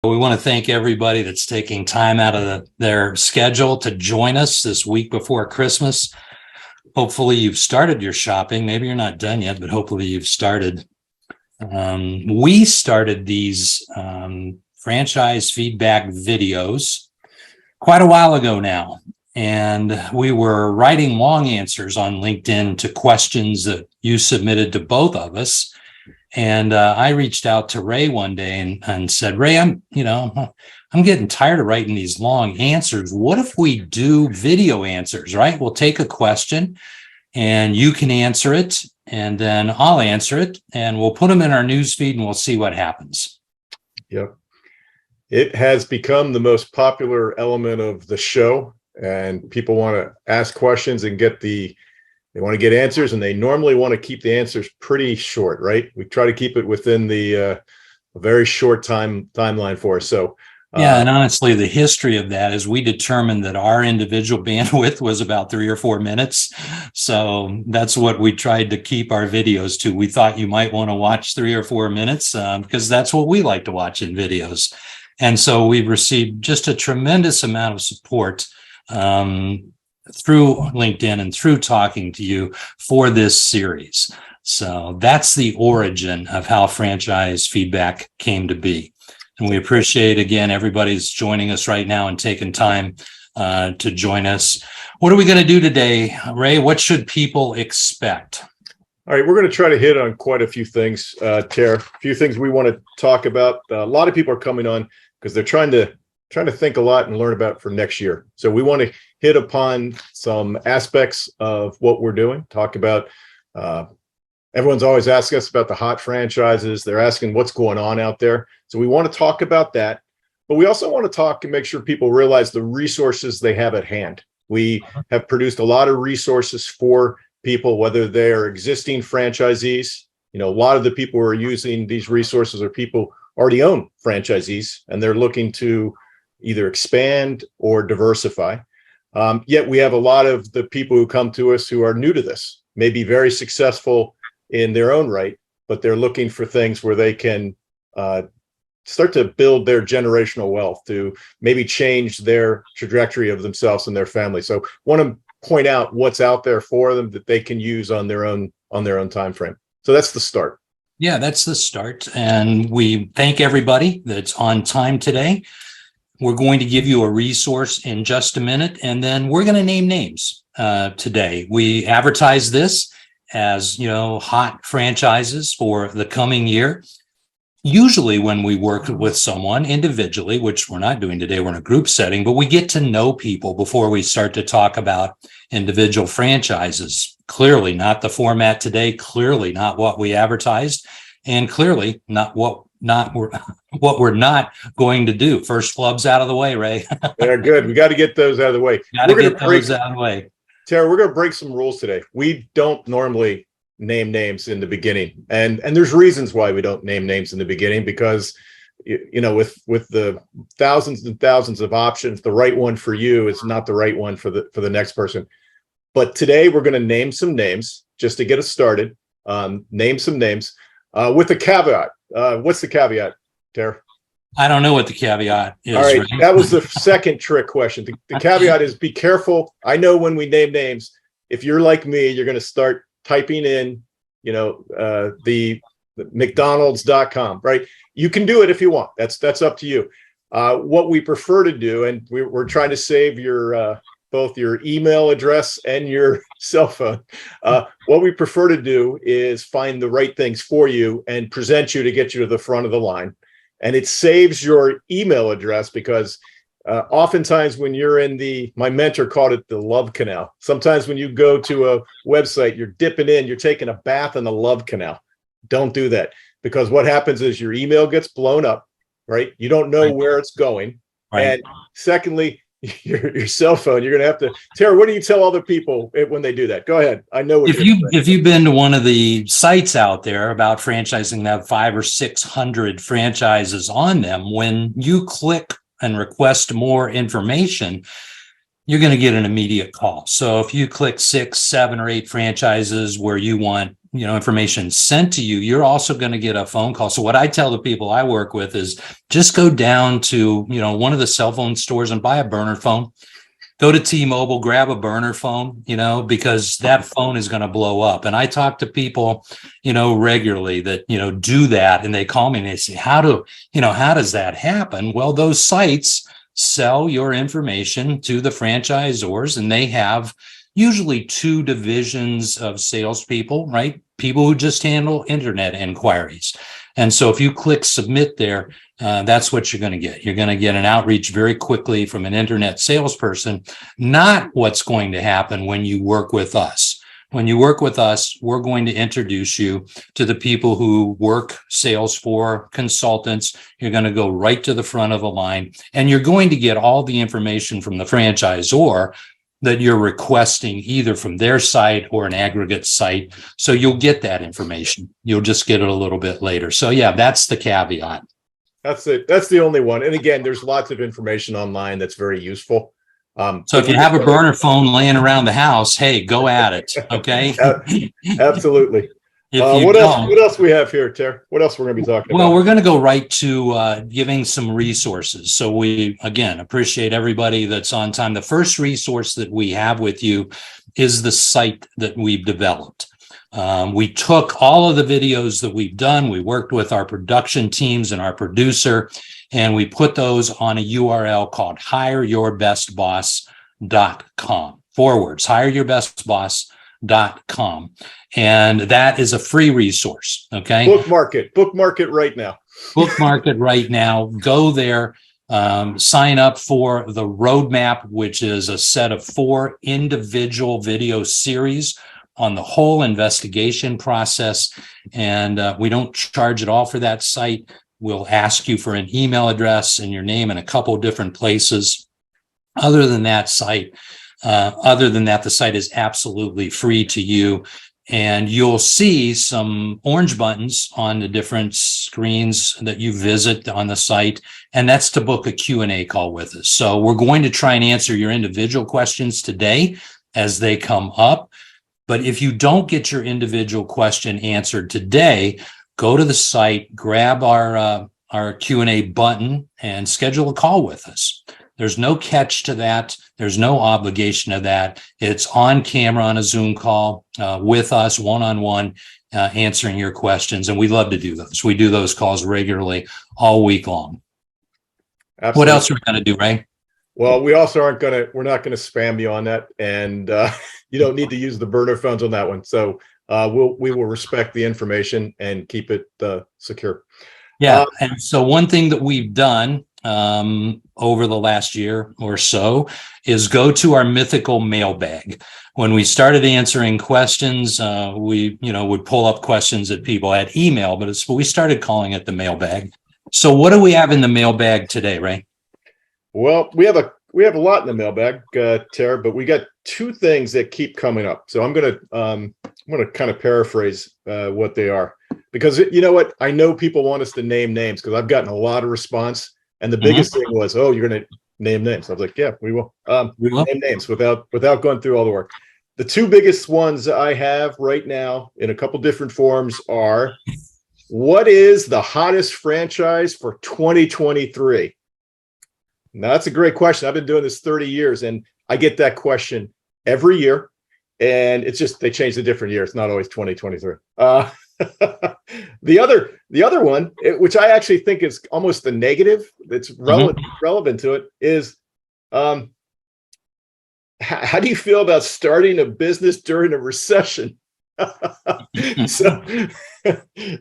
We want to thank everybody that's taking time out of their schedule to join us this week before Christmas. Hopefully you've started your shopping. Maybe you're not done yet, but hopefully you've started. We started these franchise feedback videos quite a while ago now. And we were writing long answers on LinkedIn to questions that you submitted to both of us. And I reached out to Ray one day and said, Ray, I'm getting tired of writing these long answers. What if we do video answers, right? We'll take a question and you can answer it, and then I'll answer it, and we'll put them in our newsfeed and we'll see what happens. Yep. It has become the most popular element of the show, and people want to ask questions and they want to get answers, and they normally want to keep the answers pretty short, right? We try to keep it within the a very short timeline for us. So yeah, and honestly, the history of that is we determined that our individual bandwidth was about 3 or 4 minutes. So that's what we tried to keep our videos to. We thought you might want to watch 3 or 4 minutes because that's what we like to watch in videos. And so we've received just a tremendous amount of support through LinkedIn and through talking to you for this series. So that's the origin of how franchise feedback came to be. And we appreciate, again, everybody's joining us right now and taking time to join us. What are we going to do today, Ray? What should people expect? All right, we're going to try to hit on quite a few things, Tara. A few things we want to talk about. A lot of people are coming on because they're trying to think a lot and learn about for next year. So we want to hit upon some aspects of what we're doing, talk about, everyone's always asking us about the hot franchises. They're asking what's going on out there. So we want to talk about that, but we also want to talk and make sure people realize the resources they have at hand. We have produced a lot of resources for people, whether they're existing franchisees. A lot of the people who are using these resources are people who already own franchisees, and they're looking to either expand or diversify. Yet we have a lot of the people who come to us who are new to this, may be very successful in their own right, but they're looking for things where they can start to build their generational wealth, to maybe change their trajectory of themselves and their family. So want to point out what's out there for them that they can use on their own time frame. So that's the start. Yeah, that's the start. And we thank everybody that's on time today. We're going to give you a resource in just a minute, and then we're going to name names today. We advertise this as, hot franchises for the coming year. Usually when we work with someone individually, which we're not doing today, we're in a group setting, but we get to know people before we start to talk about individual franchises. Clearly not the format today, clearly not what we advertised, and clearly not what we're not going to do. First flubs out of the way, Ray. They're good. We got to get those out of the way. Got to get those out of the way. Tara, we're going to break some rules today. We don't normally name names in the beginning, and there's reasons why we don't name names in the beginning, because with the thousands and thousands of options, the right one for you is not the right one for the next person. But today we're going to name some names just to get us started. Name some names with a caveat. What's the caveat, Tara? I don't know what the caveat is. All right, that was the second trick question. The caveat is be careful. I know when we name names, if you're like me, you're going to start typing in, the McDonald's.com, right? You can do it if you want. That's up to you. What we prefer to do, and we're trying to save your both your email address and your cell phone. What we prefer to do is find the right things for you and present you to get you to the front of the line. And it saves your email address because oftentimes when you're in my mentor called it the love canal. Sometimes when you go to a website, you're dipping in, you're taking a bath in the love canal. Don't do that, because what happens is your email gets blown up, right? You don't know where it's going. Right. And secondly, your cell phone, you're going to have to, Tara, what do you tell other people when they do that? Go ahead. I know what if you've been to one of the sites out there about franchising that have 500 or 600 franchises on them, when you click and request more information, you're going to get an immediate call. So if you click 6, 7, or 8 franchises where you want information sent to you, you're also going to get a phone call. So what I tell the people I work with is just go down to, one of the cell phone stores and buy a burner phone. Go to T-Mobile, grab a burner phone, because that phone is going to blow up. And I talk to people, regularly that, do that. And they call me and they say, how does that happen? Well, those sites sell your information to the franchisors, and they have usually two divisions of salespeople, right? People who just handle internet inquiries. And so if you click submit there, that's what you're going to get. You're going to get an outreach very quickly from an internet salesperson, not what's going to happen when you work with us. When you work with us, we're going to introduce you to the people who work sales for consultants. You're going to go right to the front of the line, and you're going to get all the information from the franchisor that you're requesting, either from their site or an aggregate site. So you'll get that information. You'll just get it a little bit later. So yeah, that's the caveat. That's it. That's the only one. And again, there's lots of information online that's very useful. So if you have a burner phone laying around the house, hey, go at it. Okay. Absolutely. What else we have here, Ter? What else we're going to be talking about? Well, we're going to go right to giving some resources. So we, again, appreciate everybody that's on time. The first resource that we have with you is the site that we've developed. We took all of the videos that we've done. We worked with our production teams and our producer, and we put those on a URL called HireYourBestBoss.com. 4 words, HireYourBestBoss.com. And that is a free resource. Okay. Bookmark it right now. Bookmark it right now. Go there. Sign up for the roadmap, which is a set of 4 individual video series on the whole investigation process. And we don't charge at all for that site. We'll ask you for an email address and your name in a couple of different places. Other than that, the site is absolutely free to you. And you'll see some orange buttons on the different screens that you visit on the site. And that's to book a Q&A call with us. So we're going to try and answer your individual questions today as they come up. But if you don't get your individual question answered today, go to the site, grab our Q&A button, and schedule a call with us. There's no catch to that. There's no obligation to that. It's on camera on a Zoom call with us, one-on-one, answering your questions. And we love to do those. We do those calls regularly all week long. Absolutely. What else are we going to do, Ray? Well, we're not going to spam you on that. And you don't need to use the burner phones on that one. So we will respect the information and keep it secure. Yeah. And so one thing that we've done over the last year or so is go to our mythical mailbag. When we started answering questions, we would pull up questions that people had email, but we started calling it the mailbag. So what do we have in the mailbag today, Ray? Well, we have a lot in the mailbag, Tara, but we got 2 things that keep coming up. So I'm gonna kind of paraphrase what they are, because you know what, I know people want us to name names because I've gotten a lot of response. And the biggest thing was, oh, you're going to name names. I was like, yeah, we will. Name names without going through all the work. The 2 biggest ones I have right now in a couple different forms are, what is the hottest franchise for 2023? Now, that's a great question. I've been doing this 30 years, and I get that question every year. And it's just, they change the different year. It's not always 2023. The other one, which I actually think is almost the negative, that's relevant to it, is how do you feel about starting a business during a recession? So been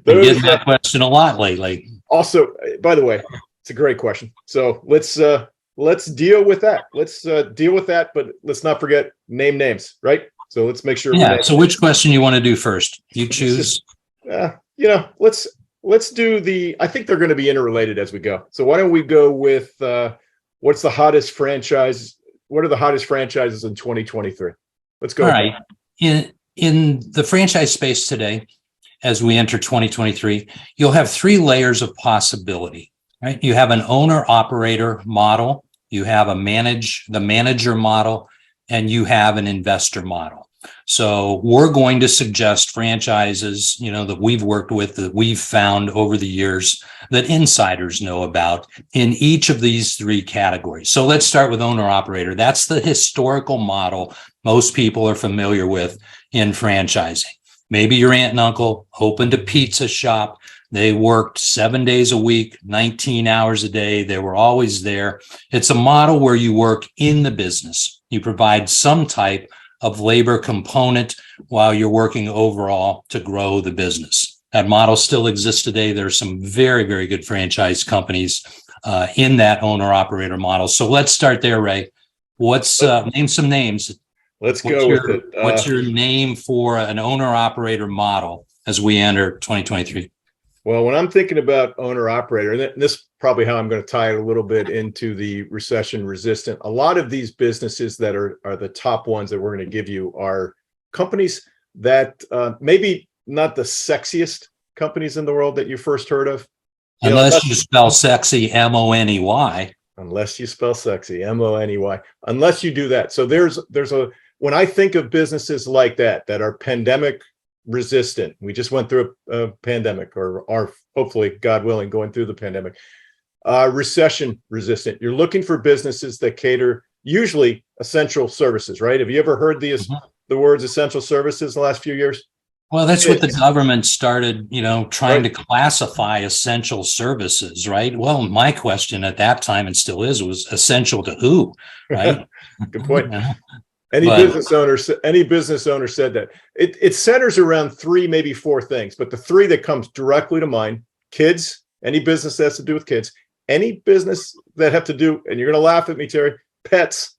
getting that question a lot lately. Also, by the way, it's a great question. So let's deal with that. Let's deal with that, but let's not forget names, right? So let's make sure. Yeah. So which question you want to do first? You choose. Let's do I think they're going to be interrelated as we go. So why don't we go with what's the hottest franchise? What are the hottest franchises in 2023? Let's go. All right. In the franchise space today, as we enter 2023, you'll have 3 layers of possibility, right? You have an owner-operator model, you have the manager model, and you have an investor model. So we're going to suggest franchises, that we've worked with, that we've found over the years that insiders know about in each of these three categories. So let's start with owner operator. That's the historical model most people are familiar with in franchising. Maybe your aunt and uncle opened a pizza shop. They worked 7 days a week, 19 hours a day. They were always there. It's a model where you work in the business. You provide some type of labor component while you're working overall to grow the business. That model still exists today. There's some very, very good franchise companies in that owner operator model. So let's start there, Ray. Name some names. Let's go with it. What's your name for an owner operator model as we enter 2023? Well, when I'm thinking about owner operator, and this is probably how I'm going to tie it a little bit into the recession resistant. A lot of these businesses that are the top ones that we're going to give you are companies that maybe not the sexiest companies in the world that you first heard of. Unless you spell sexy, M-O-N-E-Y. Unless you spell sexy, M-O-N-E-Y. Unless you do that. So when I think of businesses like that are pandemic resistant, we just went through a pandemic, or are hopefully, God willing, going through the pandemic. Recession resistant. You're looking for businesses that cater usually essential services, right? Have you ever heard the words essential services in the last few years? Well, that's what the government started, trying to classify essential services, right? Well, my question at that time, and still is, was essential to who, right? Good point. Any business owner said that. It centers around three, maybe four things, but the three that comes directly to mind: kids, any business that has to do with kids, any business that have to do, and you're going to laugh at me, Terry, pets.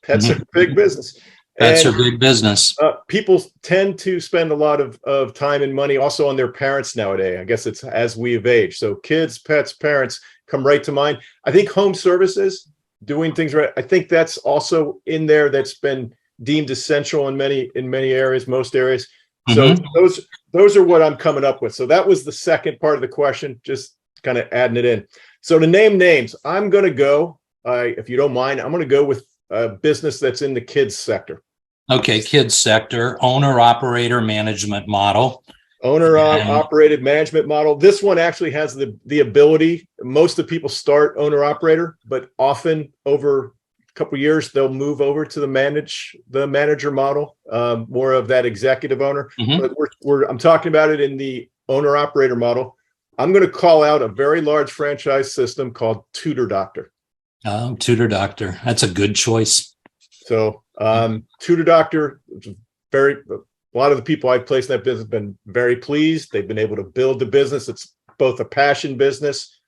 Pets are big business. Pets are big business. People tend to spend a lot of time and money also on their parents nowadays. I guess it's as we have aged. So kids, pets, parents come right to mind. I think home services, doing things right, I think that's also in there. That's been deemed essential in many areas, most areas. So those are what I'm coming up with. So that was the second part of the question, just kind of adding it in. So to name names, I'm going to go, if you don't mind, I'm going to go with a business that's in the kids sector. Okay, kids sector, owner operator management model. Operated management model. This one actually has the ability. Most of the people start owner operator, but often over a couple of years they'll move over to the manager model, more of that executive owner. But I'm talking about it in the owner operator model. I'm going to call out a very large franchise system called Tutor Doctor. Tutor Doctor. That's a good choice. So Tutor Doctor, a lot of the people I've placed in that business have been very pleased. They've been able to build the business. It's both a passion business.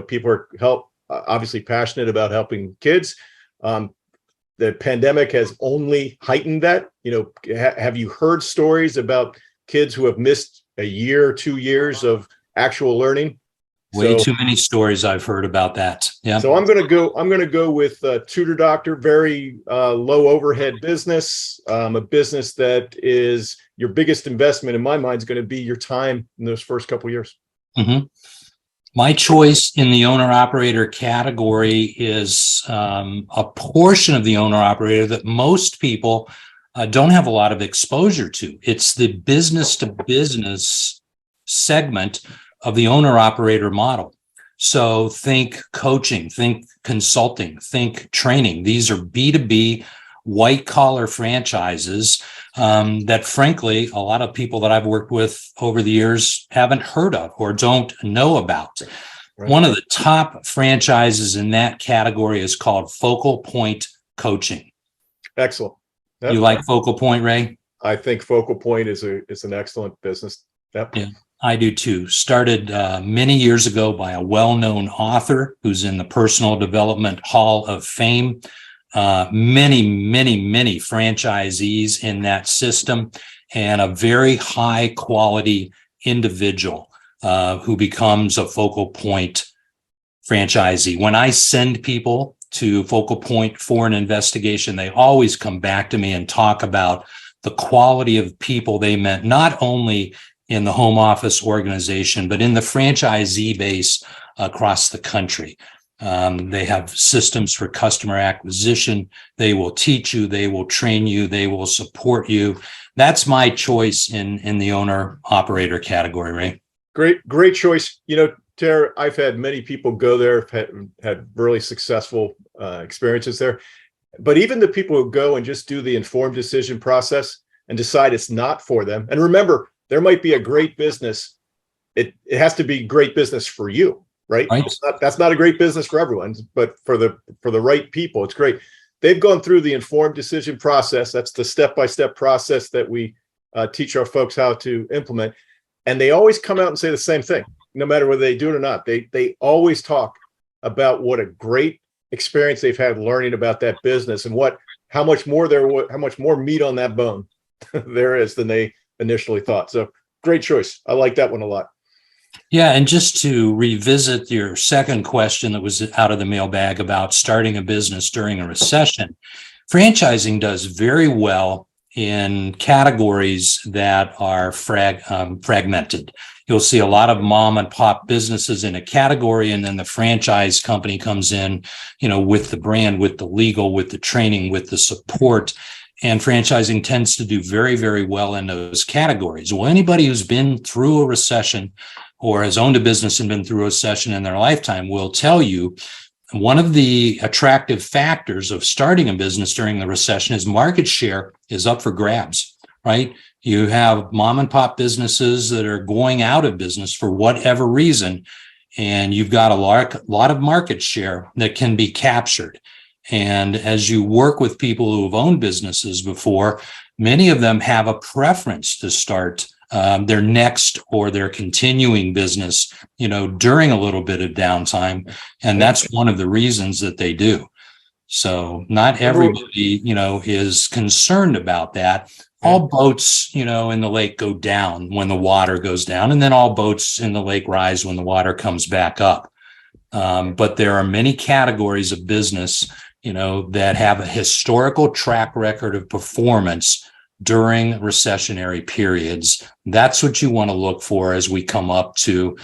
People are obviously passionate about helping kids. The pandemic has only heightened that. Have you heard stories about kids who have missed a year or 2 years of actual learning? Way too many stories I've heard about that. Yeah. So I'm going to go with Tutor Doctor. Very low overhead business. A business that is your biggest investment in my mind is going to be your time in those first couple of years. My choice in the owner operator category is a portion of the owner operator that most people don't have a lot of exposure to. It's the business to business segment of the owner operator model. So think coaching, think consulting, think training. These are B2B white collar franchises that frankly, a lot of people that I've worked with over the years haven't heard of or don't know about. Right. One of the top franchises in that category is called Focal Point Coaching. Excellent. You like Focal Point, Ray? I think Focal Point is an excellent business. Yep. Yeah. I do too. Started many years ago by a well-known author who's in the Personal Development Hall of Fame. Many franchisees in that system, and a very high quality individual who becomes a Focal Point franchisee. When I send people to Focal Point for an investigation, they always come back to me and talk about the quality of people they met, not only in the home office organization, but in the franchisee base across the country. They have systems for customer acquisition. They will teach you, they will train you, they will support you. That's my choice in the owner operator category, Ray. Great choice. Tara, I've had many people go there, had really successful experiences there. But even the people who go and just do the informed decision process and decide it's not for them. And remember, there might be a great business. It has to be great business for you, right? That's not a great business for everyone, but for the right people, it's great. They've gone through the informed decision process. That's the step-by-step process that we teach our folks how to implement. And they always come out and say the same thing, no matter whether they do it or not. They always talk about what a great experience they've had learning about that business and how much more meat on that bone there is than they initially thought. So great choice. I like that one a lot. Yeah. And just to revisit your second question that was out of the mailbag about starting a business during a recession, franchising does very well in categories that are fragmented. You'll see a lot of mom and pop businesses in a category, and then the franchise company comes in, with the brand, with the legal, with the training, with the support. And franchising tends to do very, very well in those categories. Well, anybody who's been through a recession or has owned a business and been through a recession in their lifetime will tell you one of the attractive factors of starting a business during the recession is market share is up for grabs, right? You have mom and pop businesses that are going out of business for whatever reason, and you've got a lot of market share that can be captured. And as you work with people who have owned businesses before, many of them have a preference to start their next or their continuing business, during a little bit of downtime. And that's one of the reasons that they do. So not everybody, is concerned about that. All boats, in the lake go down when the water goes down, and then all boats in the lake rise when the water comes back up. But there are many categories of business, that have a historical track record of performance during recessionary periods. That's what you want to look for as we come up to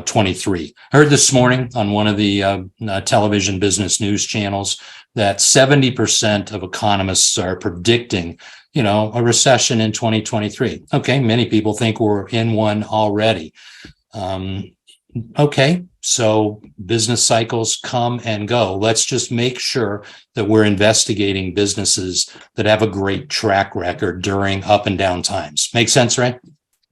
23. I heard this morning on one of the television business news channels that 70% of economists are predicting, a recession in 2023. Okay, many people think we're in one already. Okay, so business cycles come and go. Let's just make sure that we're investigating businesses that have a great track record during up and down times. Make sense, right?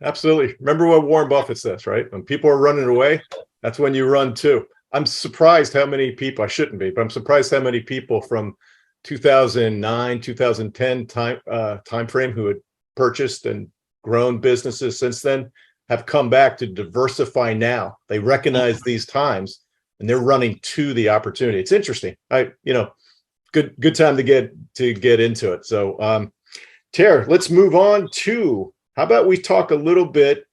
Absolutely. Remember what Warren Buffett says, right? When people are running away, that's when you run too. I'm surprised how many people, I shouldn't be, but I'm surprised how many people from 2009, 2010 time frame who had purchased and grown businesses since then have come back to diversify now. They recognize these times and they're running to the opportunity. It's interesting. Good time to get into it. So, Tara, let's move on to, how about we talk a little bit,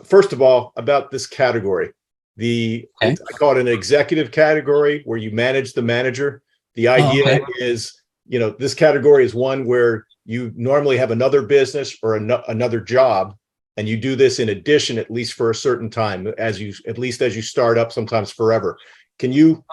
first of all, about this category. I call it an executive category where you manage the manager. The idea is, this category is one where you normally have another business or another job, and you do this in addition, at least for a certain time, as you start up, sometimes forever. Can you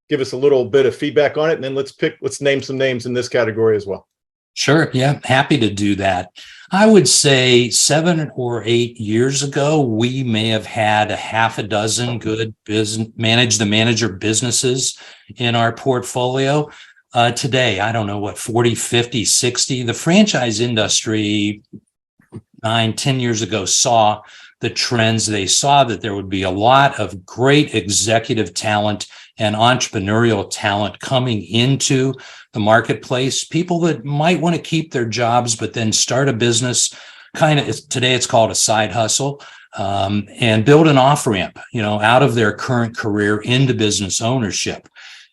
give us a little bit of feedback on it? And then let's name some names in this category as well. Sure. Yeah. Happy to do that. I would say 7 or 8 years ago, we may have had a half a dozen good manage the manager businesses in our portfolio. Today, I don't know 40, 50, 60. The franchise industry 9-10 years ago saw the trends. They saw that there would be a lot of great executive talent and entrepreneurial talent coming into the marketplace, people that might want to keep their jobs, but then start a business, today it's called a side hustle, and build an off-ramp, out of their current career into business ownership.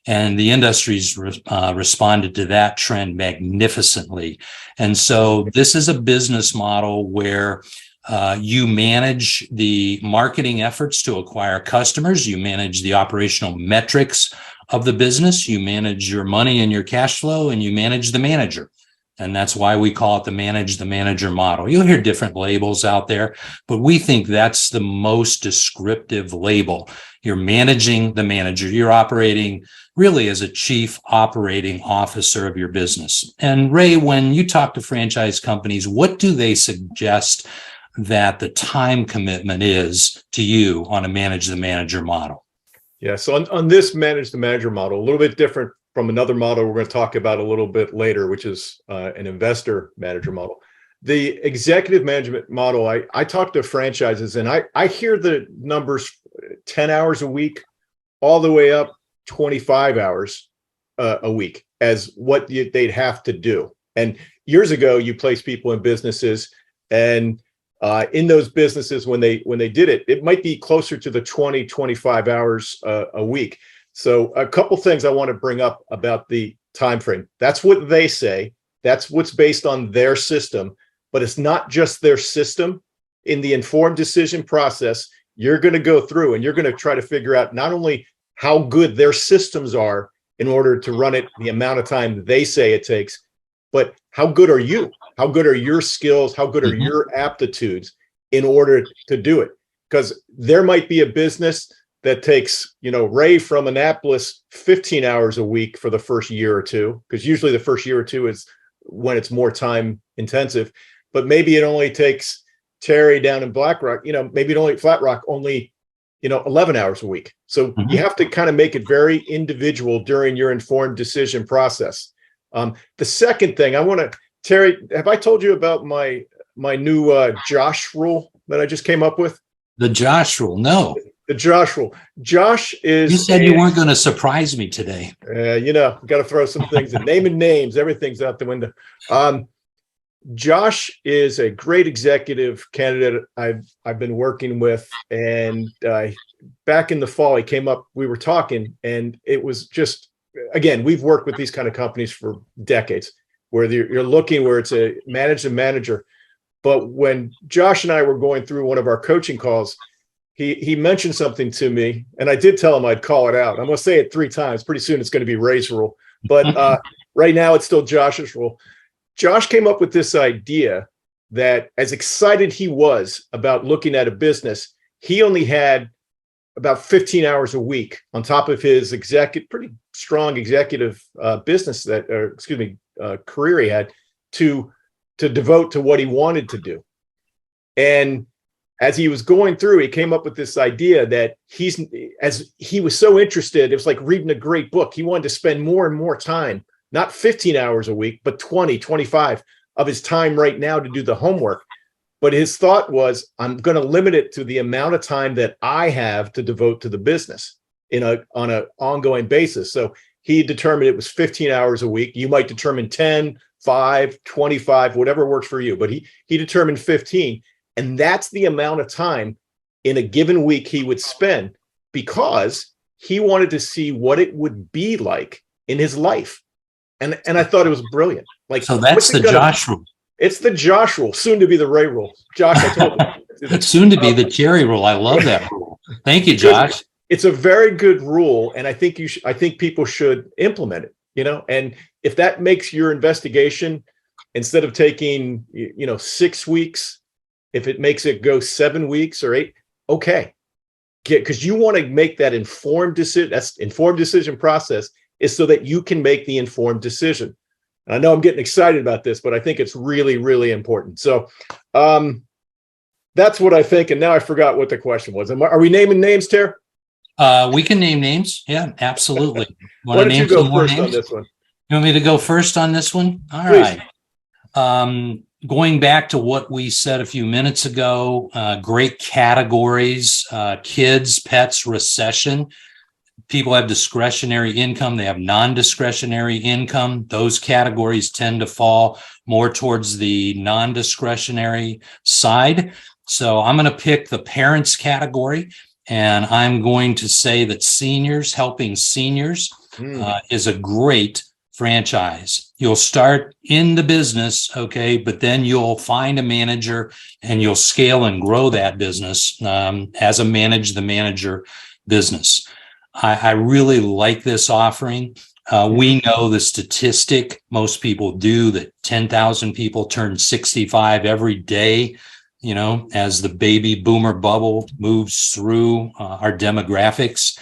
And the industry's responded to that trend magnificently. And so this is a business model where you manage the marketing efforts to acquire customers, you manage the operational metrics of the business, you manage your money and your cash flow, and you manage the manager. And that's why we call it the manage the manager model. You'll hear different labels out there, but we think that's the most descriptive label. You're managing the manager. You're operating really as a chief operating officer of your business. And Ray, when you talk to franchise companies, what do they suggest that the time commitment is to you on a manage the manager model? Yeah. So on this manage the manager model, a little bit different from another model we're going to talk about a little bit later, which is an investor manager model. The executive management model, I talk to franchises and I hear the numbers 10 hours a week, all the way up 25 hours a week as what they'd have to do. And years ago, you placed people in businesses, and in those businesses, when they did it, it might be closer to the 20, 25 hours a week. So a couple things I want to bring up about the time frame. That's what they say. That's what's based on their system, but it's not just their system. In the informed decision process, you're going to go through and you're going to try to figure out not only how good their systems are in order to run it the amount of time they say it takes, but how good are you? How good are your skills? How good are your aptitudes in order to do it? Because there might be a business that takes, Ray from Annapolis 15 hours a week for the first year or two, because usually the first year or two is when it's more time intensive. But maybe it only takes Terry down in Black Rock, maybe it only Flat Rock only, 11 hours a week. So you have to kind of make it very individual during your informed decision process. The second thing Terry, have I told you about my new Josh rule that I just came up with? The Josh rule? No. The Josh rule. Josh is. You said you weren't going to surprise me today. Got to throw some things in. Naming names, everything's out the window. Josh is a great executive candidate I've been working with, and back in the fall he came up. We were talking, and it was just, again, we've worked with these kind of companies for decades, where you're looking where it's a manager. But when Josh and I were going through one of our coaching calls, he mentioned something to me, and I did tell him I'd call it out. I'm going to say it 3 times. Pretty soon it's going to be Ray's rule, but right now it's still Josh's rule. Josh came up with this idea that, as excited he was about looking at a business, he only had about 15 hours a week on top of his pretty strong executive business career he had to devote to what he wanted to do. And as he was going through, he came up with this idea that as he was so interested, it was like reading a great book. He wanted to spend more and more time, not 15 hours a week, but 20, 25 of his time right now to do the homework. But his thought was, I'm going to limit it to the amount of time that I have to devote to the business on an ongoing basis. So he determined it was 15 hours a week. You might determine 10, 5, 25, whatever works for you. But he determined 15. And that's the amount of time in a given week he would spend, because he wanted to see what it would be like in his life. And I thought it was brilliant. So that's the Josh rule. It's the Josh rule, soon to be the Ray rule. Josh, I told you. It's soon to be the Terry rule. I love that rule. Thank you, Josh. It's a very good rule, and I think people should implement it. And if that makes your investigation, instead of taking 6 weeks, if it makes it go 7 weeks or 8, okay. Because you want to make that informed decision. That's informed decision process, is so that you can make the informed decision. And I know I'm getting excited about this, but I think it's really, really important. So that's what I think. And now I forgot what the question was. Are we naming names, Ter? We can name names. Yeah, absolutely. Why don't you go first on this one? You want me to go first on this one? All Please. Right. Going back to what we said a few minutes ago, great categories, kids, pets, recession. People have discretionary income. They have non-discretionary income. Those categories tend to fall more towards the non-discretionary side. So I'm going to pick the parents category, and I'm going to say that helping seniors is a great franchise. You'll start in the business, okay, but then you'll find a manager and you'll scale and grow that business as a manage the manager business. I really like this offering. We know the statistic, most people do, that 10,000 people turn 65 every day, as the baby boomer bubble moves through our demographics.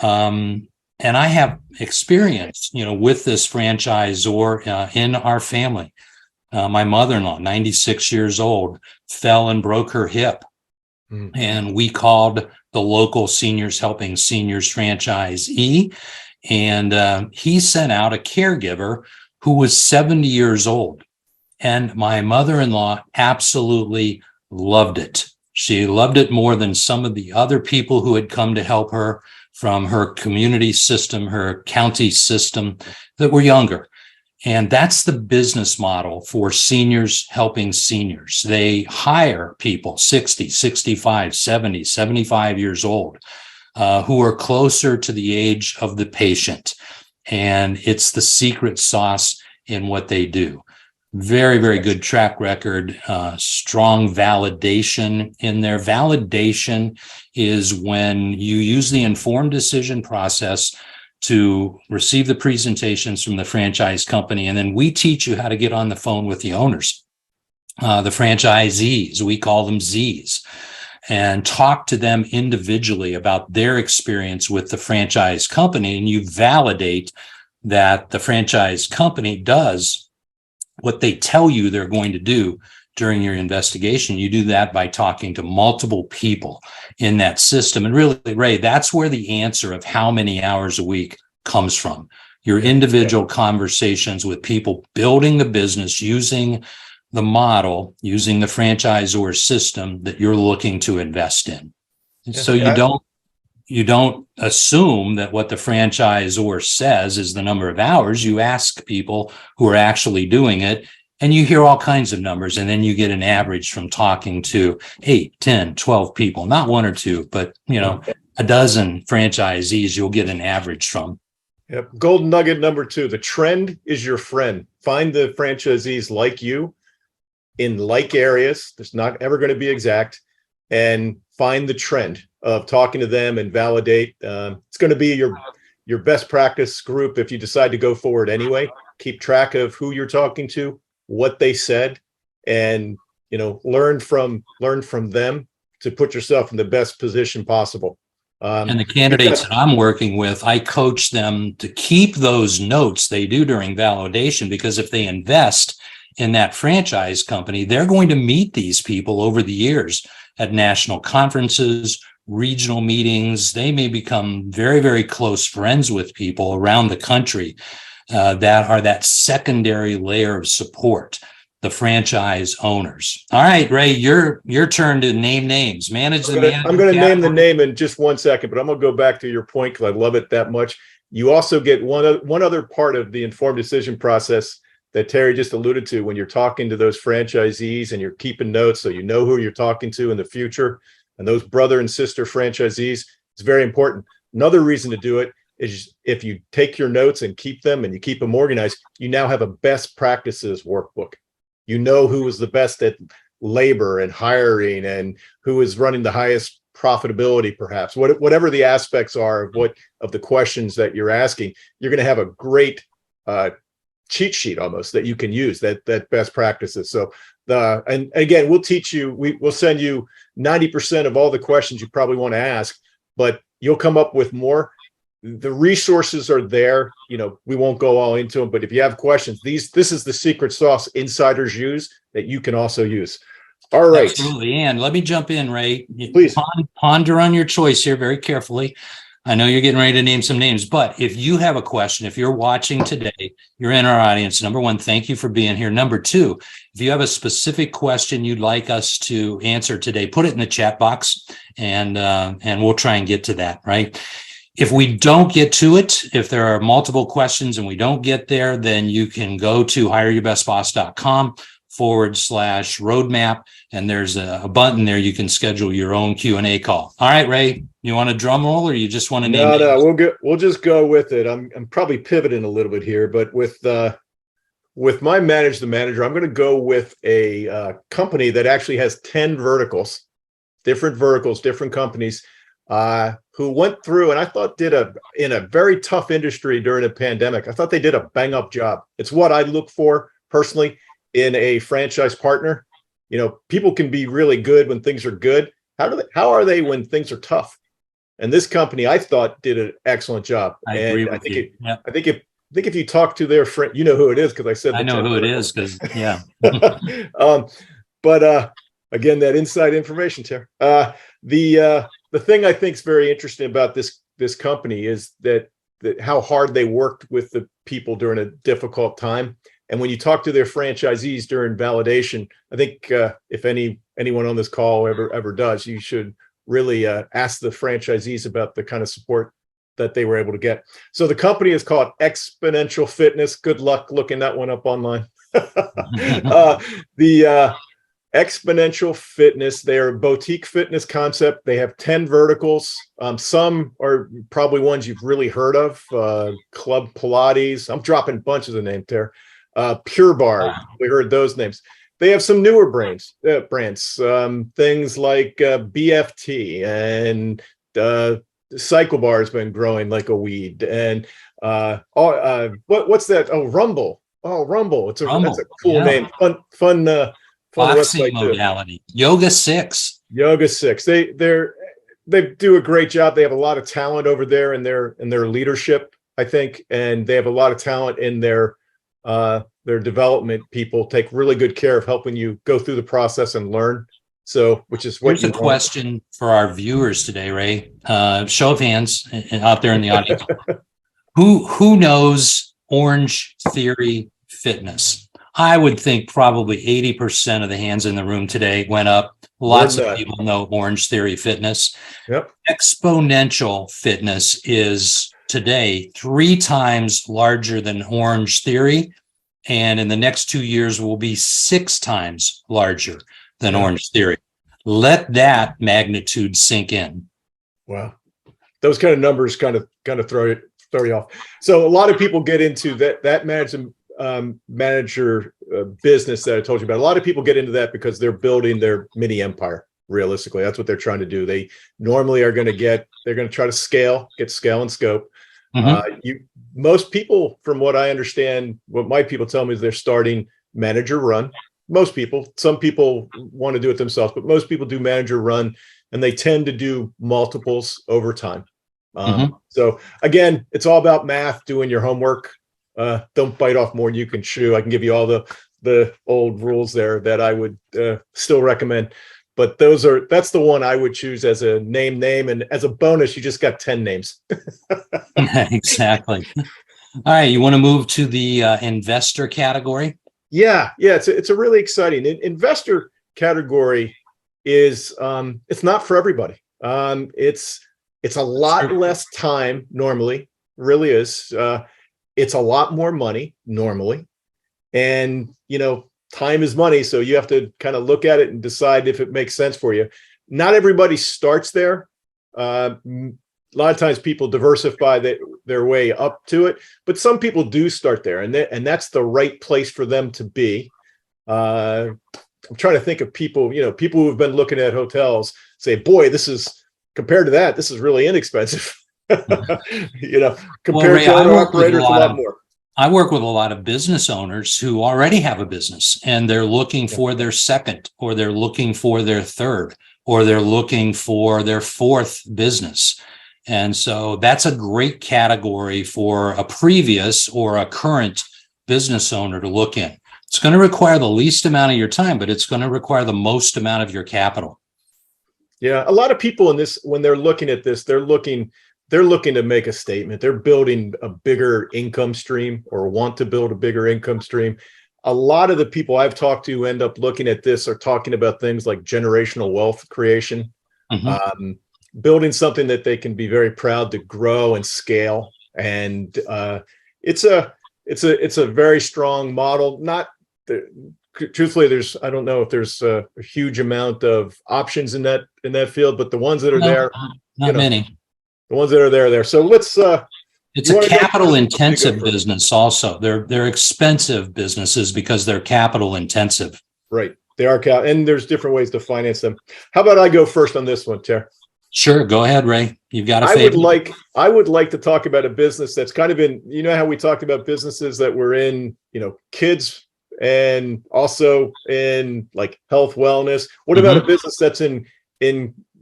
And I have experience, with this franchisor in our family. My mother-in-law, 96 years old, fell and broke her hip. And we called the local Seniors Helping Seniors franchisee, and he sent out a caregiver who was 70 years old. And my mother-in-law absolutely loved it. She loved it more than some of the other people who had come to help her from her community system, her county system, that were younger. And that's the business model for Seniors Helping Seniors. They hire people 60, 65, 70, 75 years old who are closer to the age of the patient. And it's the secret sauce in what they do. Very, very good track record, strong validation in their validation is when you use the informed decision process to receive the presentations from the franchise company. And then we teach you how to get on the phone with the owners, the franchisees, we call them Zs, and talk to them individually about their experience with the franchise company. And you validate that the franchise company does what they tell you they're going to do during your investigation. You do that by talking to multiple people in that system. And really, Ray, that's where the answer of how many hours a week comes from. Your individual conversations with people building the business, using the model, using the franchisor system that you're looking to invest in. So you don't assume that what the franchisor says is the number of hours. You ask people who are actually doing it, and you hear all kinds of numbers, and then you get an average from talking to 8, 10, 12 people, not one or two, but a dozen franchisees you'll get an average from. Yep. Golden nugget number 2, the trend is your friend. Find the franchisees like you in like areas. It's not ever going to be exact, and find the trend of talking to them and validate. It's going to be your best practice group if you decide to go forward anyway. Keep track of who you're talking to, what they said, and learn from them to put yourself in the best position possible. And the candidates that I'm working with, I coach them to keep those notes they do during validation, because if they invest in that franchise company, they're going to meet these people over the years at national conferences, regional meetings. They may become very, very close friends with people around the country that are that secondary layer of support, the franchise owners. All right, Ray, your turn to name names. I'm going to name the name in just one second, but I'm going to go back to your point because I love it that much. You also get one other part of the informed decision process that Terry just alluded to when you're talking to those franchisees and you're keeping notes so you know who you're talking to in the future. And those brother and sister franchisees, it's very important. Another reason to do it is if you take your notes and keep them and you keep them organized, you now have a best practices workbook. You know who is the best at labor and hiring and who is running the highest profitability, perhaps. Whatever the aspects are of the questions that you're asking, you're going to have a great cheat sheet almost that you can use, that best practices. So and again, we'll teach you, we'll send you 90% of all the questions you probably want to ask, but you'll come up with more. The resources are there. We won't go all into them, but if you have questions, this is the secret sauce insiders use that you can also use. All right. Absolutely. And let me jump in, Ray. Please ponder on your choice here very carefully. I know you're getting ready to name some names, but if you have a question, if you're watching today, you're in our audience. Number one, thank you for being here. Number two, if you have a specific question you'd like us to answer today, put it in the chat box and we'll try and get to that, right? If we don't get to it, if there are multiple questions and we don't get there, then you can go to hireyourbestboss.com/roadmap. And there's a button there. You can schedule your own Q&A call. All right, Ray, you want a drum roll or you just want to name it? No, we'll just go with it. I'm probably pivoting a little bit here, but with my manage the manager, I'm going to go with a company that actually has 10 verticals, different companies. who went through and I thought in a very tough industry during a pandemic. I thought they did a bang up job. It's what I look for personally in a franchise partner. You know, people can be really good when things are good. How are they when things are tough? And this company, I thought, did an excellent job. I agree with you. I think if you talk to their friend, you know who it is because I said I know who it is because yeah. But again, that inside information, Tara. The thing I think is very interesting about this company is that how hard they worked with the people during a difficult time. And when you talk to their franchisees during validation, I think if anyone on this call ever does, you should really ask the franchisees about the kind of support that they were able to get. So the company is called Exponential Fitness. Good luck looking that one up online. The Exponential Fitness, they're a boutique fitness concept. They have 10 verticals. Some are probably ones you've really heard of. Club Pilates. I'm dropping bunches of names there. Pure Barre. Wow. We heard those names. They have some newer brands, things like BFT and Cycle Bar has been growing like a weed. And what's that? Oh, Rumble. Oh, Rumble. That's a cool name. Fun boxing modality. Yoga 6. Yoga 6. They do a great job. They have a lot of talent over there in their leadership, I think, and they have a lot of talent in their development. People take really good care of helping you go through the process and learn. So, which is what here's a question for our viewers today, Ray. Show of hands out there in the audience. Who knows Orange Theory Fitness? I would think probably 80% of the hands in the room today went up. Lots of people know Orange Theory Fitness. Yep. Exponential Fitness is today 3 times larger than Orange Theory, and in the next 2 years will be 6 times larger than Orange Theory. Let that magnitude sink in. Wow, those kind of numbers kind of throw you off. So a lot of people get into that manager business that I told you about. A lot of people get into that because they're building their mini empire. Realistically, that's what they're trying to do. They normally they're going to try to get scale and scope. Mm-hmm. Most people, from what I understand, what my people tell me is they're starting manager run. Most people, some people want to do it themselves, but most people do manager run, and they tend to do multiples over time. So again, it's all about math, doing your homework. Don't bite off more than you can chew. I can give you all the old rules there that I would still recommend. But that's the one I would choose as a name, and as a bonus, you just got 10 names. Exactly. All right, you want to move to the investor category? Yeah, it's a really exciting investor category. Is it's not for everybody. It's a lot less time normally, really is. It's a lot more money normally, and time is money, so you have to kind of look at it and decide if it makes sense for you. Not everybody starts there. A lot of times people diversify their way up to it, but some people do start there, and that's the right place for them to be. I'm trying to think of people, people who have been looking at hotels say, boy, compared to that, this is really inexpensive. Compared to other operators, a lot more. I work with a lot of business owners who already have a business, and they're looking for their second, or they're looking for their third, or they're looking for their fourth business. And so that's a great category for a previous or a current business owner to look in. It's going to require the least amount of your time, but it's going to require the most amount of your capital. Yeah, a lot of people in this, when they're looking at this, they're looking to make a statement. They're building a bigger income stream, or want to build a bigger income stream. A lot of the people I've talked to who end up looking at this are talking about things like generational wealth creation, building something that they can be very proud to grow and scale. And it's a very strong model. Truthfully, I don't know if there's a huge amount of options in that field, but the ones that are there, not many. The ones that are there. So let's. It's a capital intensive business. Also, they're expensive businesses because they're capital intensive. Right, they are and there's different ways to finance them. How about I go first on this one, Ter? Sure, go ahead, Ray. You've got a I would favorite? like to talk about a business that's kind of in, you know, how we talked about businesses that were in, you know, kids and also in like health wellness. What about a Mhm. business that's in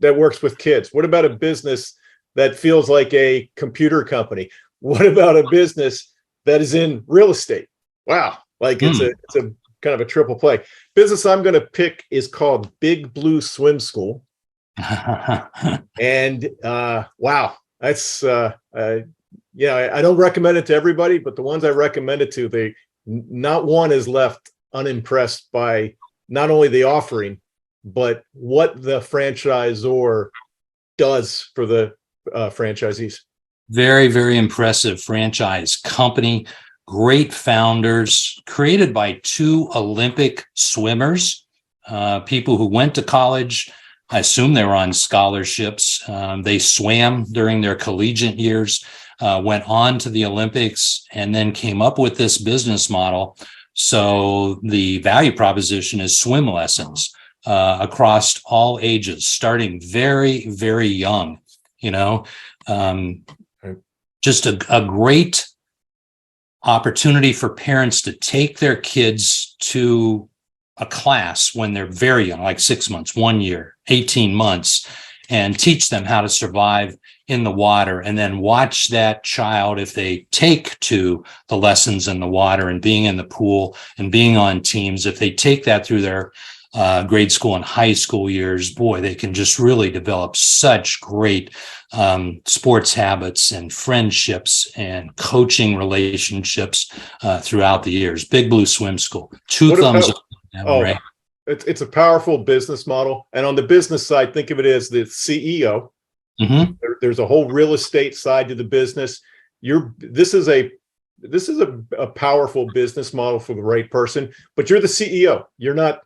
that works with kids? What about a business that feels like a computer company? What about a business that is in real estate? Wow, like it's a kind of a triple play. Business I'm going to pick is called Big Blue Swim School. And wow, that's yeah, I don't recommend it to everybody, but the ones I recommend it to, not one is left unimpressed by not only the offering, but what the franchisor does for the franchisees. Very, very impressive franchise company. Great founders, created by two Olympic swimmers, people who went to college. I assume they were on scholarships. They swam during their collegiate years, went on to the Olympics, and then came up with this business model. So the value proposition is swim lessons across all ages, starting very, very young. You know, um, just a great opportunity for parents to take their kids to a class when they're very young, like 6 months, 1 year, 18 months, and teach them how to survive in the water, and then watch that child, if they take to the lessons in the water and being in the pool and being on teams, if they take that through their grade school and high school years, boy, they can just really develop such great sports habits and friendships and coaching relationships throughout the years. Big Blue Swim School. Two What thumbs about, up. That one, oh, Ray. it's a powerful business model. And on the business side, think of it as the CEO. Mhm. There's a whole real estate side to the business. This is a powerful business model for the right person, but you're the CEO. You're not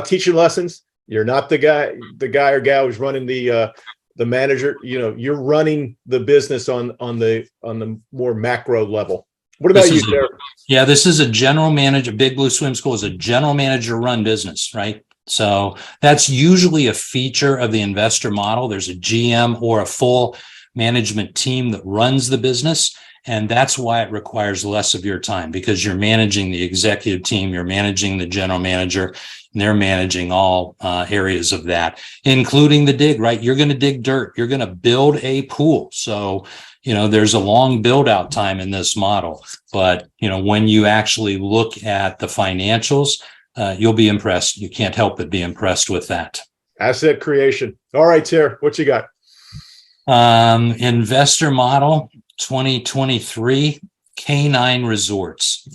teaching lessons. You're not the guy or gal who's running the manager. You know, you're running the business on the more macro level. What This about you, is Derek? Yeah, this is a general manager. Big Blue Swim School is a general manager run business, right? So that's usually a feature of the investor model. There's a GM or a full management team that runs the business. And that's why it requires less of your time, because you're managing the executive team, you're managing the general manager, and they're managing all areas of that, including the dig, right? You're going to dig dirt, you're going to build a pool. So, there's a long build out time in this model. But, when you actually look at the financials, you'll be impressed. You can't help but be impressed with that. Asset creation. All right, Tara, what you got? Investor model 2023, Canine Resorts.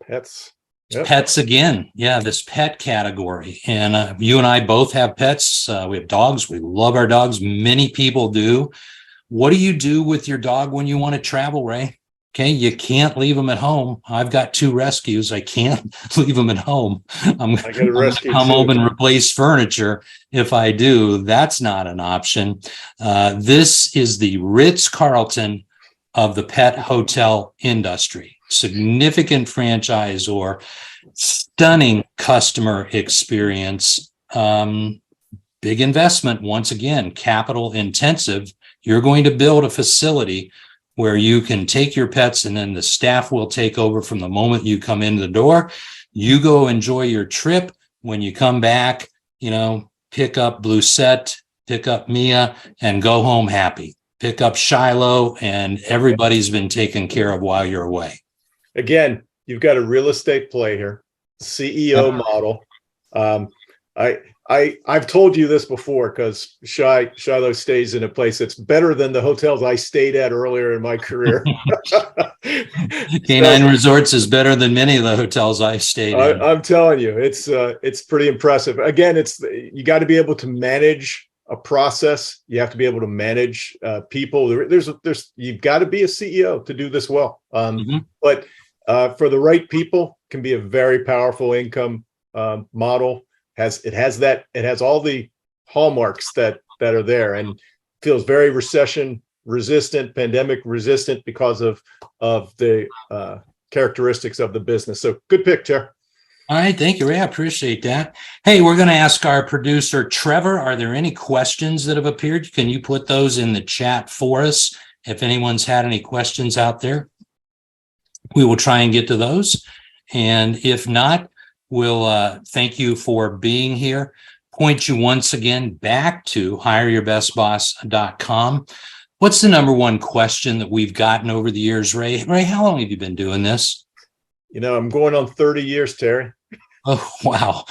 Pets. Yep. Pets again. Yeah, this pet category. And you and I both have pets. We have dogs. We love our dogs. Many people do. What do you do with your dog when you want to travel, Ray? Okay, you can't leave them at home. I've got two rescues. I can't leave them at home. I'm I got a going to rescue come too. home and replace furniture. If I do, that's not an option. This is the Ritz-Carlton of the pet hotel industry. Significant franchisor, stunning customer experience, big investment. Once again, capital intensive. You're going to build a facility where you can take your pets, and then the staff will take over from the moment you come in the door. You go enjoy your trip. When you come back, pick up Bluesette, pick up Mia, and go home happy. Pick up Shiloh, and everybody's been taken care of while you're away. Again, you've got a real estate play here, CEO model. I've told you this before, because Shiloh stays in a place that's better than the hotels I stayed at earlier in my career. Canine Resorts is better than many of the hotels I stayed in. I'm telling you, it's pretty impressive. Again, you got to be able to manage a process. You have to be able to manage people. You've got to be a CEO to do this well. But for the right people, can be a very powerful income model. It has all the hallmarks that are there, and feels very recession resistant, pandemic resistant, because of the characteristics of the business. So good pick, Chair. All right, thank you, Ray. I appreciate that. Hey, we're going to ask our producer, Trevor, are there any questions that have appeared? Can you put those in the chat for us? If anyone's had any questions out there, we will try and get to those. And if not, we'll thank you for being here. Point you once again back to hireyourbestboss.com. What's the number one question that we've gotten over the years, Ray? Ray, how long have you been doing this? I'm going on 30 years, Terry. Oh, wow.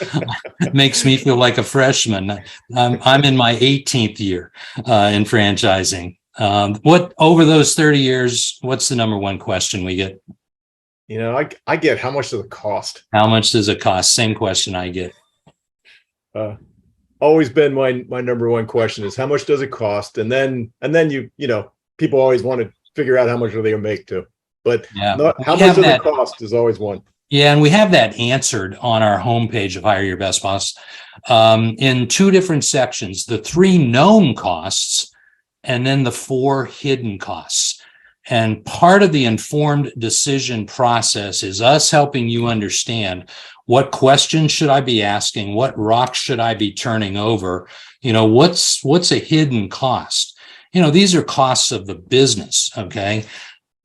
Makes me feel like a freshman. I'm in my 18th year in franchising. What over those 30 years, what's the number one question we get? I get, how much does it cost? How much does it cost? Same question I get. Always been my number one question is how much does it cost? And then people always want to figure out how much are they gonna make too. But Yeah. how much does it cost is always one. Yeah, and we have that answered on our homepage of Hire Your Best Boss in two different sections, the 3 known costs and then the 4 hidden costs. And part of the informed decision process is us helping you understand what questions should I be asking, what rocks should I be turning over, what's a hidden cost. These are costs of the business, okay?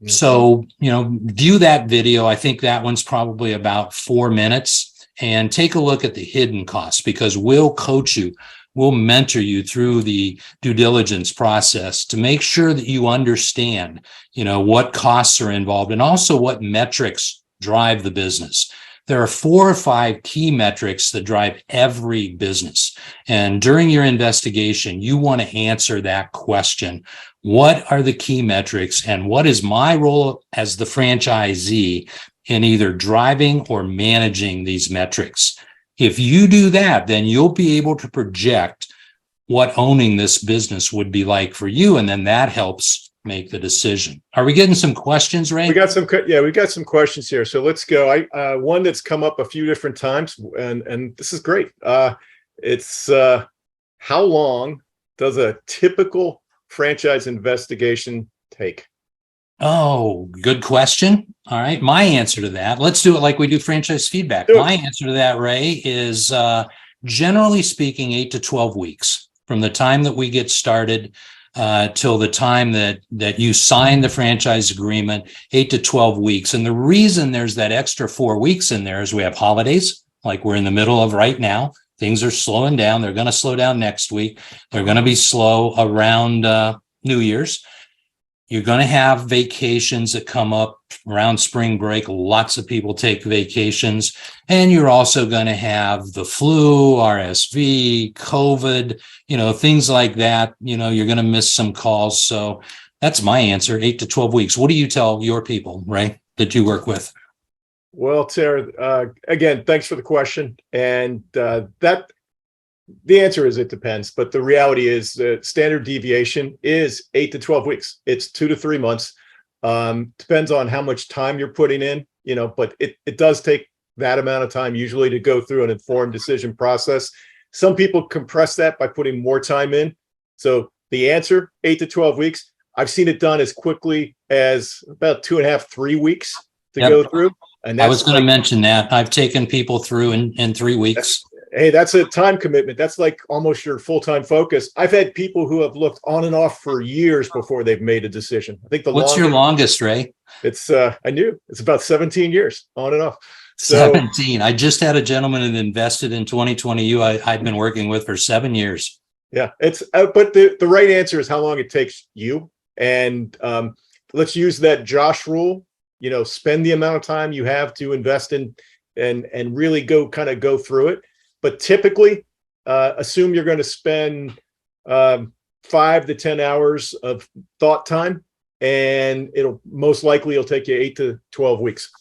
So, view that video. I think that one's probably about 4 minutes, and take a look at the hidden costs, because we'll coach you. We'll mentor you through the due diligence process to make sure that you understand, what costs are involved and also what metrics drive the business. There are 4 or 5 key metrics that drive every business. And during your investigation, you want to answer that question. What are the key metrics, and what is my role as the franchisee in either driving or managing these metrics? If you do that, then you'll be able to project what owning this business would be like for you. And then that helps make the decision. Are we getting some questions, Ray? We got some questions here. So let's go. One that's come up a few different times, and this is great. It's how long does a typical franchise investigation take? Oh, good question. All right. My answer to that, let's do it like we do franchise feedback. My answer to that, Ray, is generally speaking, 8 to 12 weeks from the time that we get started till the time that you sign the franchise agreement, 8 to 12 weeks. And the reason there's that extra 4 weeks in there is we have holidays like we're in the middle of right now. Things are slowing down. They're going to slow down next week. They're going to be slow around New Year's. You're going to have vacations that come up around spring break. Lots of people take vacations. And you're also going to have the flu, RSV, COVID, things like that. You're going to miss some calls. So that's my answer, 8 to 12 weeks. What do you tell your people, Ray, that you work with? Well, Tara, again, thanks for the question. And the answer is it depends, but the reality is the standard deviation is 8 to 12 weeks. It's 2 to 3 months. Depends on how much time you're putting in, but it does take that amount of time usually to go through an informed decision process. Some people compress that by putting more time in. So the answer, 8 to 12 weeks. I've seen it done as quickly as about 2.5, 3 weeks to go through. And I was going to mention that. I've taken people through in 3 weeks. That's a time commitment. That's like almost your full-time focus. I've had people who have looked on and off for years before they've made a decision. I think What's your longest, Ray? It's it's about 17 years on and off. So, 17. I just had a gentleman that invested in 2020. I've been working with for 7 years. Yeah, it's but the right answer is how long it takes you. And let's use that Josh rule. Spend the amount of time you have to invest in and really go through it. But typically, assume you're going to spend 5 to 10 hours of thought time, and it'll take you 8 to 12 weeks.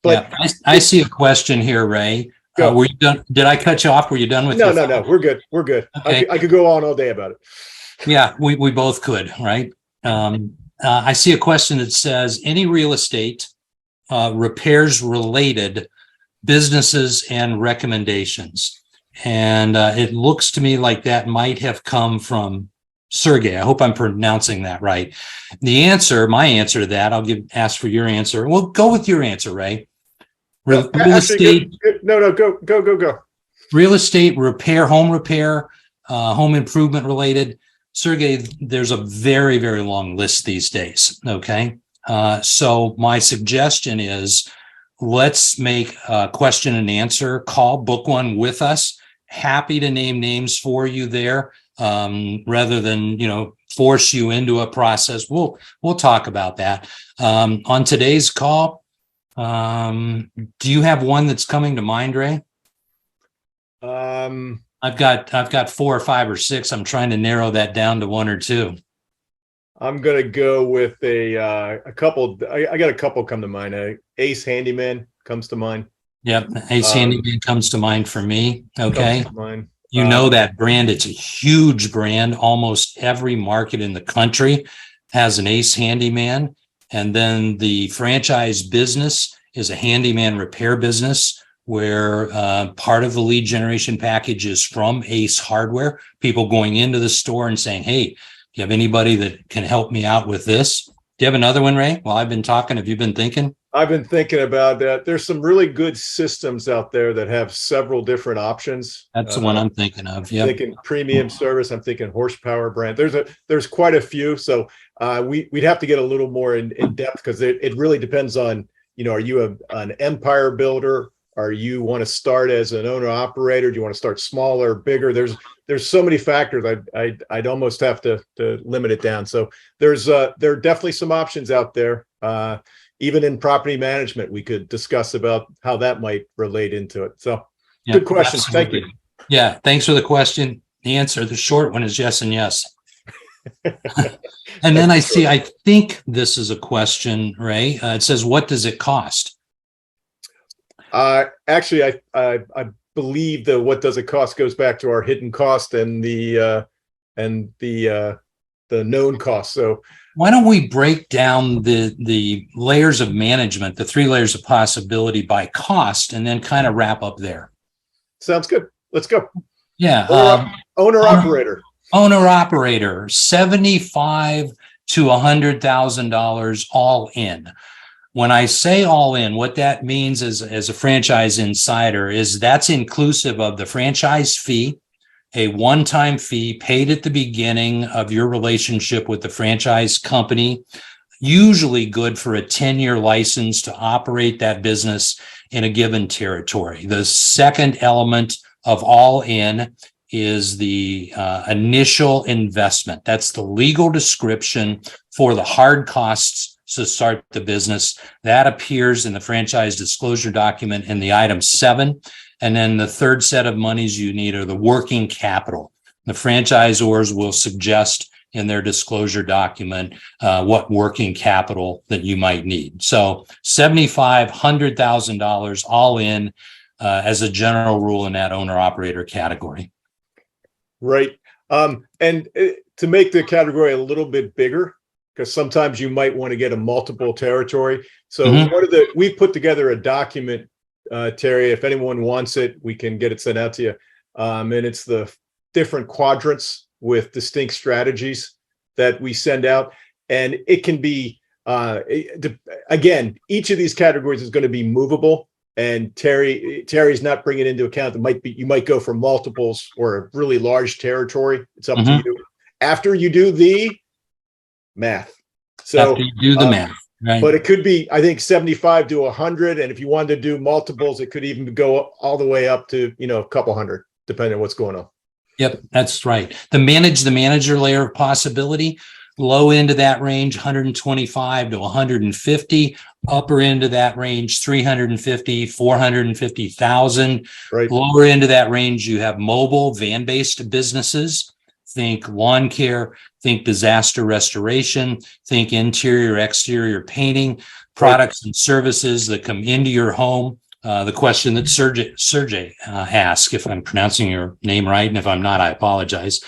But yeah, I see a question here, Ray. Were you done? Did I cut you off? Were you done with? No. We're good. We're good. Okay. I could go on all day about it. Yeah, we both could, right? I see a question that says any real estate repairs related businesses and recommendations. And it looks to me like that might have come from Sergey. I hope I'm pronouncing that right. My answer to that, ask for your answer. We'll go with your answer, Ray. Real Actually, estate, no, go. real estate, home repair, home improvement related. Sergey, there's a very, very long list these days. Okay. So my suggestion is let's make a question and answer call, book one with us. Happy to name names for you there. Rather than, force you into a process. We'll talk about that. On today's call, do you have one that's coming to mind, Ray? I've got 4 or 5 or 6. I'm trying to narrow that down to 1 or 2. I'm gonna go with a couple. I got a couple come to mind. Ace Handyman comes to mind. Yep, Ace Handyman comes to mind for me. Okay, Comes to mind. you know that brand. It's a huge brand. Almost every market in the country has an Ace Handyman, and then the franchise business is a handyman repair business where part of the lead generation package is from Ace Hardware. People going into the store and saying, "Hey, do you have anybody that can help me out with this?" Do you have another one, Ray? While I've been talking, have you been thinking? I've been thinking about that. There's some really good systems out there that have several different options. That's the one I'm thinking of. Yeah. Thinking premium service. I'm thinking horsepower brand. There's quite a few. So we'd have to get a little more in depth because it really depends on, are you an empire builder? Are you want to start as an owner operator? Do you want to start smaller, bigger? There's so many factors. I'd almost have to limit it down. So there are definitely some options out there. Even in property management, we could discuss about how that might relate into it. So Yeah, good question. absolutely. Thank you. Yeah, thanks for the question. The answer, the short one is yes and yes. And then I think this is a question, Ray. It says, what does it cost? Actually, I believe that what does it cost goes back to our hidden cost and the known cost. So why don't we break down the layers of management, the 3 layers of possibility by cost, and then kind of wrap up there? Sounds good. Let's go. Yeah. Owner operator. Owner operator, $75,000 to $100,000 all in. When I say all in, what that means is, as a franchise insider, is that's inclusive of the franchise fee, a one-time fee paid at the beginning of your relationship with the franchise company, usually good for a 10-year license to operate that business in a given territory. The second element of all in is the initial investment. That's the legal description for the hard costs to start the business. That appears in the franchise disclosure document in the item 7. And then the third set of monies you need are the working capital. The franchisors will suggest in their disclosure document what working capital that you might need. So $75,000, $100,000 all in as a general rule in that owner operator category. Right. And to make the category a little bit bigger, because sometimes you might want to get a multiple territory. So we put together a document, Terry, if anyone wants it, we can get it sent out to you. And it's the different quadrants with distinct strategies that we send out. And it can be, again, each of these categories is going to be movable. And Terry's not bringing into account that you might go for multiples or a really large territory. It's up to you. After you do the math. So after you do the math, right? But it could be, I think, 75 to 100. And if you wanted to do multiples, it could even go all the way up to, a couple hundred, depending on what's going on. Yep, that's right. The manager layer of possibility, low end of that range, 125 to 150, upper end of that range, 350, 450,000. Right. Lower end of that range, you have mobile van-based businesses. Think lawn care, think disaster restoration, think interior, exterior painting, products and services that come into your home. The question that Sergey asked, if I'm pronouncing your name right, and if I'm not, I apologize.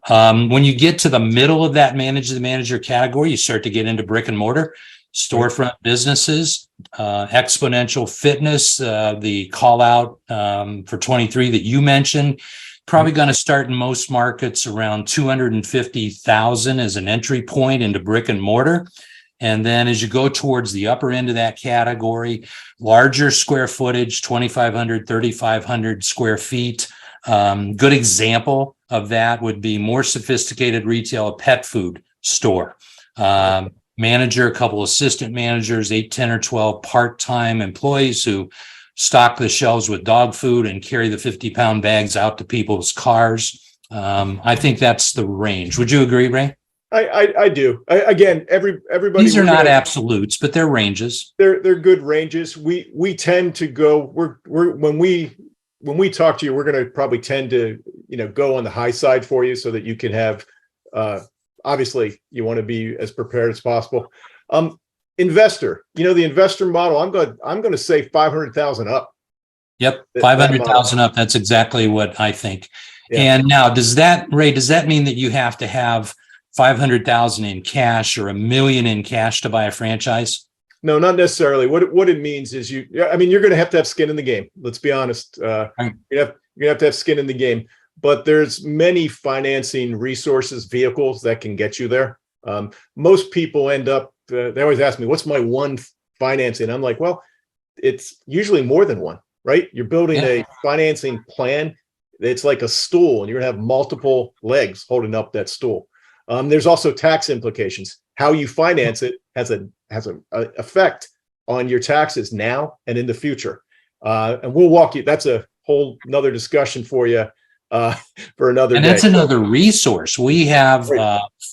When you get to the middle of that manager category, you start to get into brick and mortar, storefront businesses, exponential fitness, the call out for 23 that you mentioned. Probably going to start in most markets around 250,000 as an entry point into brick and mortar. And then as you go towards the upper end of that category, larger square footage, 2,500, 3,500 square feet. Good example of that would be more sophisticated retail, a pet food store. Manager, a couple assistant managers, 8, 10, or 12 part-time employees who stock the shelves with dog food and carry the 50-pound bags out to people's cars. I think that's the range. Would you agree, Ray? I do. Again, everybody. These are not absolutes, but they're ranges. They're good ranges. We tend to go. When we talk to you, we're going to probably tend to go on the high side for you so that you can have. Obviously, you want to be as prepared as possible. Investor, the investor model. I'm going to say 500,000 up. Yep, 500,000 up. That's exactly what I think. Yeah. And now, does that mean that you have to have 500,000 in cash or $1 million in cash to buy a franchise? No, not necessarily. What it means is you're going to have skin in the game. Let's be honest. You're going to have skin in the game. But there's many financing resources, vehicles that can get you there. Most people end up. They always ask me, "What's my one financing?" I'm like, "Well, it's usually more than one, right? You're building a financing plan. It's like a stool, and you're going to have multiple legs holding up that stool." There's also tax implications. How you finance it has an effect on your taxes now and in the future. And we'll walk you. That's a whole another discussion for you for another day. And that's another resource. We have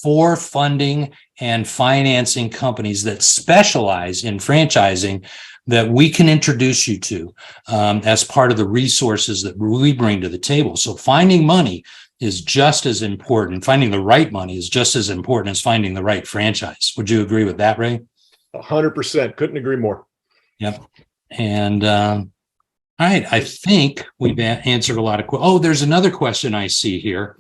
4 funding and financing companies that specialize in franchising that we can introduce you to as part of the resources that we bring to the table. So finding money is just as important. Finding the right money is just as important as finding the right franchise. Would you agree with that, Ray? 100%. Couldn't agree more. Yep. And all right, I think we've answered a lot of questions. Oh, there's another question I see here.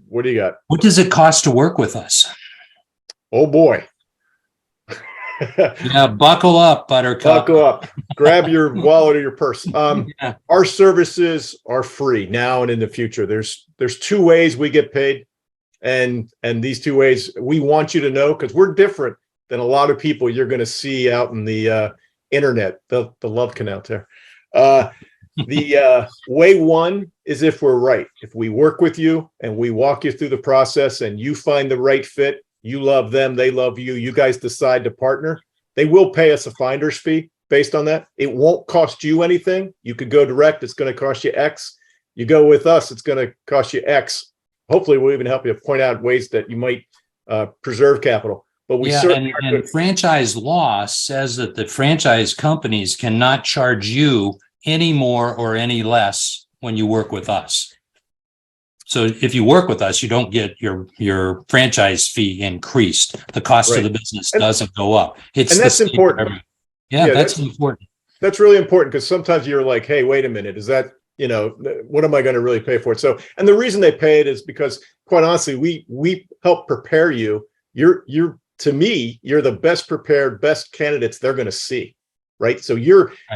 What do you got? What does it cost to work with us? Oh boy. Yeah, buckle up, Buttercup. Buckle up. Grab your wallet or your purse. Our services are free now and in the future. There's 2 ways we get paid, and these 2 ways we want you to know, because we're different than a lot of people you're going to see out in the internet, the love canal there. The way one is if we're right. If we work with you and we walk you through the process and you find the right fit, you love them, they love you, you guys decide to partner, they will pay us a finder's fee based on that. It won't cost you anything. You could go direct. It's going to cost you X. You go with us, it's going to cost you X. Hopefully we'll even help you point out ways that you might preserve capital. But we certainly and franchise law says that the franchise companies cannot charge you any more or any less when you work with us. So if you work with us, you don't get your franchise fee increased. The cost of the business doesn't go up. And that's important. Yeah, that's important. That's really important, because sometimes you're like, hey, wait a minute, is that, what am I going to really pay for it? So, and the reason they pay it is because, quite honestly, we help prepare you. To me, you're the best prepared, best candidates they're going to see, right? So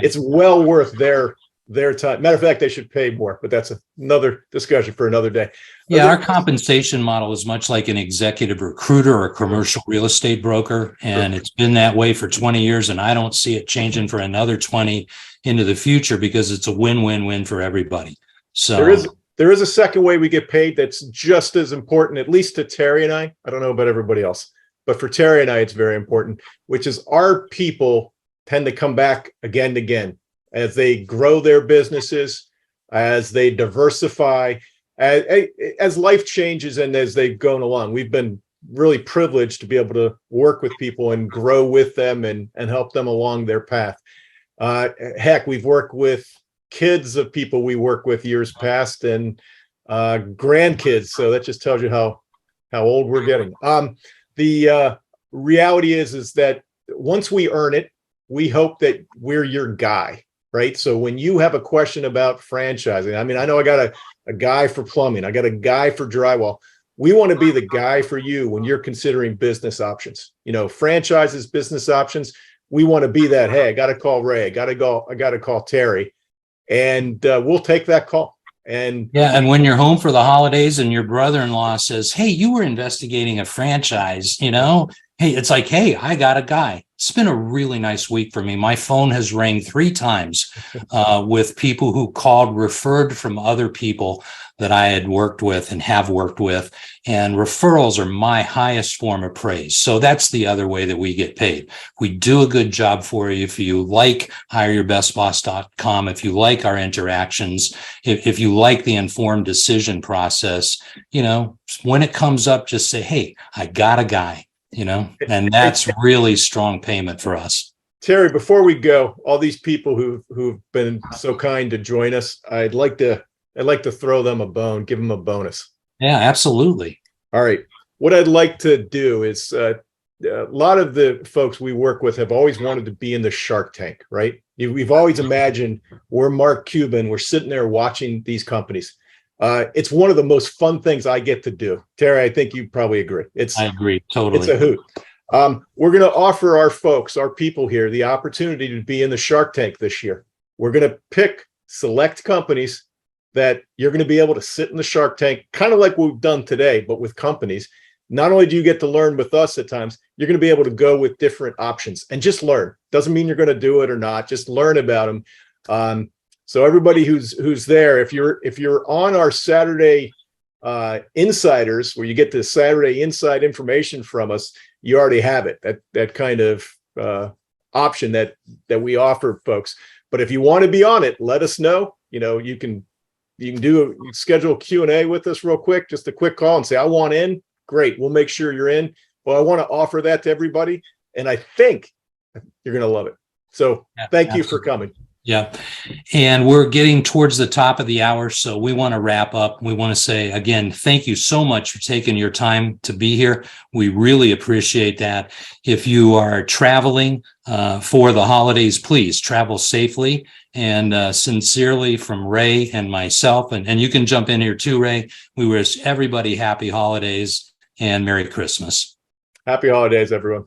it's well worth their time. Matter of fact, they should pay more, but that's another discussion for another day. Yeah, our compensation model is much like an executive recruiter or a commercial real estate broker, and it's been that way for 20 years, and I don't see it changing for another 20 into the future, because it's a win-win-win for everybody. So there is a second way we get paid that's just as important, at least to Terry and I. I don't know about everybody else, but for Terry and I, it's very important, which is our people tend to come back again and again as they grow their businesses, as they diversify, as life changes, and as they've gone along. We've been really privileged to be able to work with people and grow with them and help them along their path. Heck, we've worked with kids of people we work with years past, and grandkids. So that just tells you how old we're getting. The reality is that once we earn it, we hope that we're your guy, right? So when you have a question about franchising, I know I got a guy for plumbing, I got a guy for drywall. We want to be the guy for you when you're considering business options. Franchises, business options. We want to be that. Hey, I got to call Ray. I got to call Terry, and we'll take that call. And when you're home for the holidays and your brother-in-law says, hey, you were investigating a franchise, Hey, it's like, hey, I got a guy. It's been a really nice week for me. My phone has rang 3 times with people who called, referred from other people that I had worked with and have worked with. And referrals are my highest form of praise. So that's the other way that we get paid. We do a good job for you. If you like hireyourbestboss.com, if you like our interactions, if you like the informed decision process, when it comes up, just say, hey, I got a guy. And that's really strong payment for us. Terry, before we go, all these people who've been so kind to join us, I'd like to throw them a bone, give them a bonus. Yeah, absolutely. All right. What I'd like to do is a lot of the folks we work with have always wanted to be in the Shark Tank, right? We've always imagined we're Mark Cuban, we're sitting there watching these companies. It's one of the most fun things I get to do. Terry, I think you probably agree. I agree. Totally. It's a hoot. We're going to offer our people here, the opportunity to be in the Shark Tank this year. We're going to pick select companies that you're going to be able to sit in the Shark Tank, kind of like we've done today, but with companies. Not only do you get to learn with us at times, you're going to be able to go with different options and just learn. Doesn't mean you're going to do it or not. Just learn about them. So everybody who's there, if you're on our Saturday insiders, where you get the Saturday inside information from us, you already have it. That kind of option that we offer folks. But if you want to be on it, let us know. You can schedule a Q&A with us real quick, just a quick call and say, I want in. Great. We'll make sure you're in. Well, I want to offer that to everybody. And I think you're going to love it. So thank you for coming. Yeah. And we're getting towards the top of the hour. So we want to wrap up. We want to say, again, thank you so much for taking your time to be here. We really appreciate that. If you are traveling for the holidays, please travel safely. And sincerely from Ray and myself, and you can jump in here too, Ray. We wish everybody happy holidays and Merry Christmas. Happy holidays, everyone.